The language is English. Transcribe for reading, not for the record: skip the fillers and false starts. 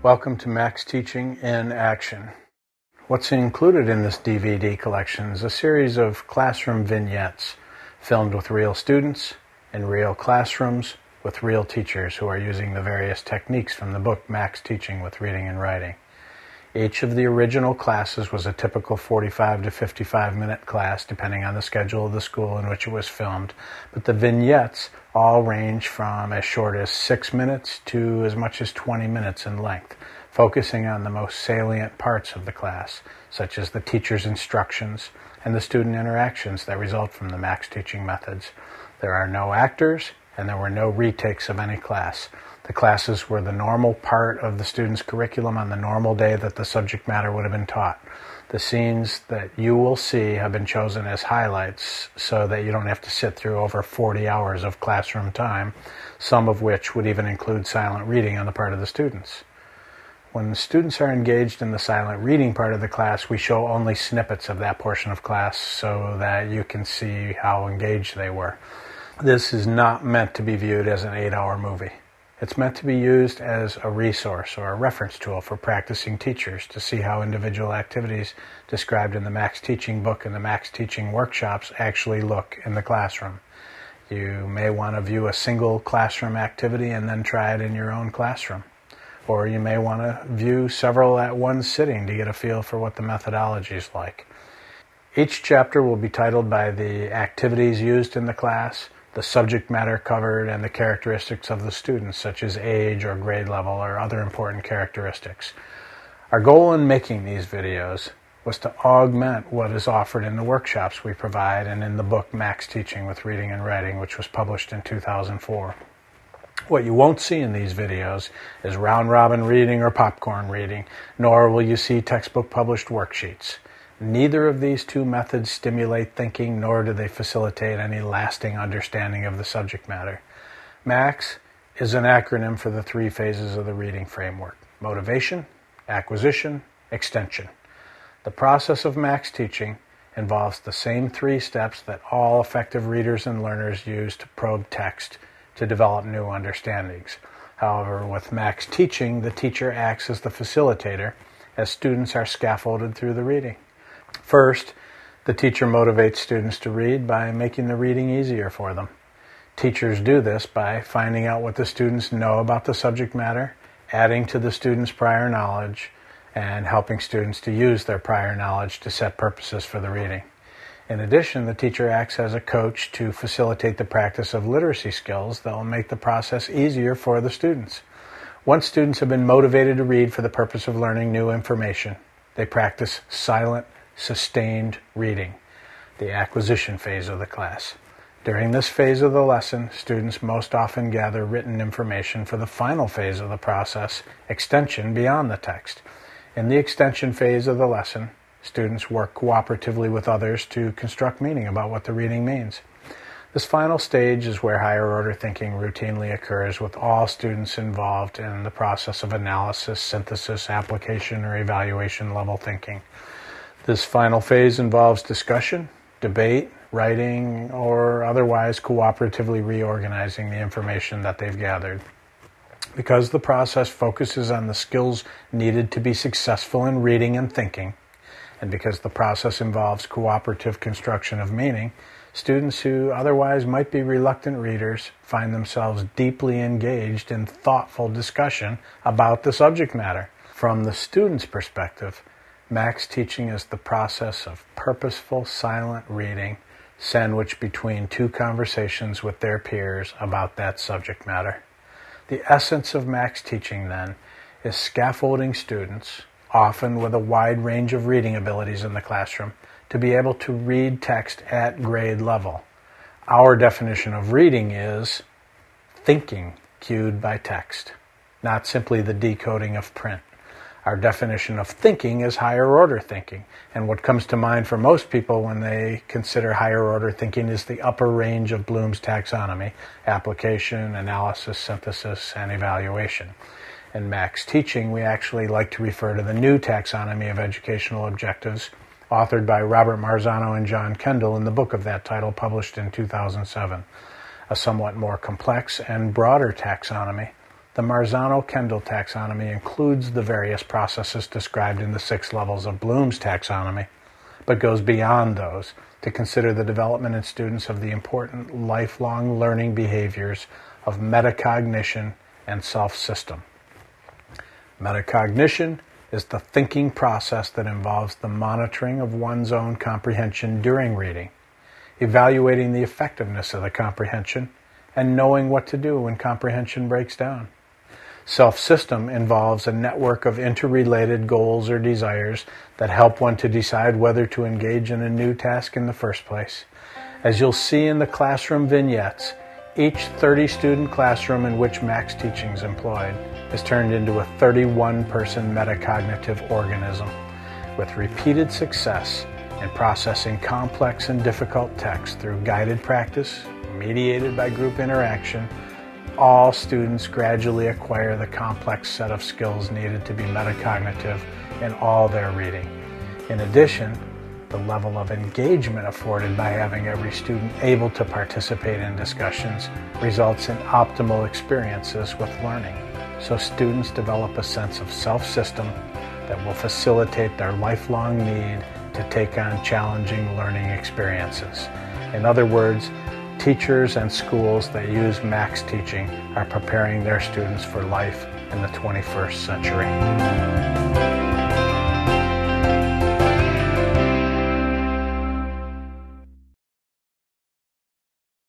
Welcome to Max Teaching in Action. What's included in this DVD collection is a series of classroom vignettes filmed with real students in real classrooms with real teachers who are using the various techniques from the book Max Teaching with Reading and Writing. Each of the original classes was a typical 45 to 55 minute class depending on the schedule of the school in which it was filmed, but the vignettes all range from as short as 6 minutes to as much as 20 minutes in length, focusing on the most salient parts of the class, such as the teacher's instructions and the student interactions that result from the Max Teaching methods. There are no actors, and there were no retakes of any class. The classes were the normal part of the student's curriculum on the normal day that the subject matter would have been taught. The scenes that you will see have been chosen as highlights so that you don't have to sit through over 40 hours of classroom time, some of which would even include silent reading on the part of the students. When the students are engaged in the silent reading part of the class, we show only snippets of that portion of class so that you can see how engaged they were. This is not meant to be viewed as an 8-hour movie. It's meant to be used as a resource or a reference tool for practicing teachers to see how individual activities described in the Max Teaching book and the Max Teaching workshops actually look in the classroom. You may want to view a single classroom activity and then try it in your own classroom. Or you may want to view several at one sitting to get a feel for what the methodology is like. Each chapter will be titled by the activities used in the class, the subject matter covered, and the characteristics of the students, such as age or grade level or other important characteristics. Our goal in making these videos was to augment what is offered in the workshops we provide and in the book Max Teaching with Reading and Writing, which was published in 2004. What you won't see in these videos is round-robin reading or popcorn reading, nor will you see textbook published worksheets. Neither of these two methods stimulate thinking, nor do they facilitate any lasting understanding of the subject matter. MAX is an acronym for the 3 phases of the reading framework: motivation, acquisition, extension. The process of Max Teaching involves the same 3 steps that all effective readers and learners use to probe text to develop new understandings. However, with Max Teaching, the teacher acts as the facilitator as students are scaffolded through the reading. First, the teacher motivates students to read by making the reading easier for them. Teachers do this by finding out what the students know about the subject matter, adding to the students' prior knowledge, and helping students to use their prior knowledge to set purposes for the reading. In addition, the teacher acts as a coach to facilitate the practice of literacy skills that will make the process easier for the students. Once students have been motivated to read for the purpose of learning new information, they practice silent, sustained reading, the acquisition phase of the class. During this phase of the lesson, students most often gather written information for the final phase of the process, extension beyond the text. In the extension phase of the lesson, students work cooperatively with others to construct meaning about what the reading means. This final stage is where higher order thinking routinely occurs with all students involved in the process of analysis, synthesis, application, or evaluation level thinking. This final phase involves discussion, debate, writing, or otherwise cooperatively reorganizing the information that they've gathered. Because the process focuses on the skills needed to be successful in reading and thinking, and because the process involves cooperative construction of meaning, students who otherwise might be reluctant readers find themselves deeply engaged in thoughtful discussion about the subject matter. From the student's perspective, Max Teaching is the process of purposeful silent reading sandwiched between 2 conversations with their peers about that subject matter. The essence of Max Teaching, then, is scaffolding students, often with a wide range of reading abilities in the classroom, to be able to read text at grade level. Our definition of reading is thinking cued by text, not simply the decoding of print. Our definition of thinking is higher order thinking, and what comes to mind for most people when they consider higher order thinking is the upper range of Bloom's taxonomy: application, analysis, synthesis, and evaluation. In Max Teaching, we actually like to refer to the new taxonomy of educational objectives, authored by Robert Marzano and John Kendall in the book of that title, published in 2007. A somewhat more complex and broader taxonomy The Marzano-Kendall taxonomy includes the various processes described in the 6 levels of Bloom's taxonomy, but goes beyond those to consider the development in students of the important lifelong learning behaviors of metacognition and self-system. Metacognition is the thinking process that involves the monitoring of one's own comprehension during reading, evaluating the effectiveness of the comprehension, and knowing what to do when comprehension breaks down. Self-system involves a network of interrelated goals or desires that help one to decide whether to engage in a new task in the first place. As you'll see in the classroom vignettes, each 30-student classroom in which Max teaching is employed is turned into a 31-person metacognitive organism with repeated success in processing complex and difficult text through guided practice, mediated by group interaction. All students gradually acquire the complex set of skills needed to be metacognitive in all their reading. In addition, the level of engagement afforded by having every student able to participate in discussions results in optimal experiences with learning. So students develop a sense of self-system that will facilitate their lifelong need to take on challenging learning experiences. In other words, teachers and schools that use Max teaching are preparing their students for life in the 21st century.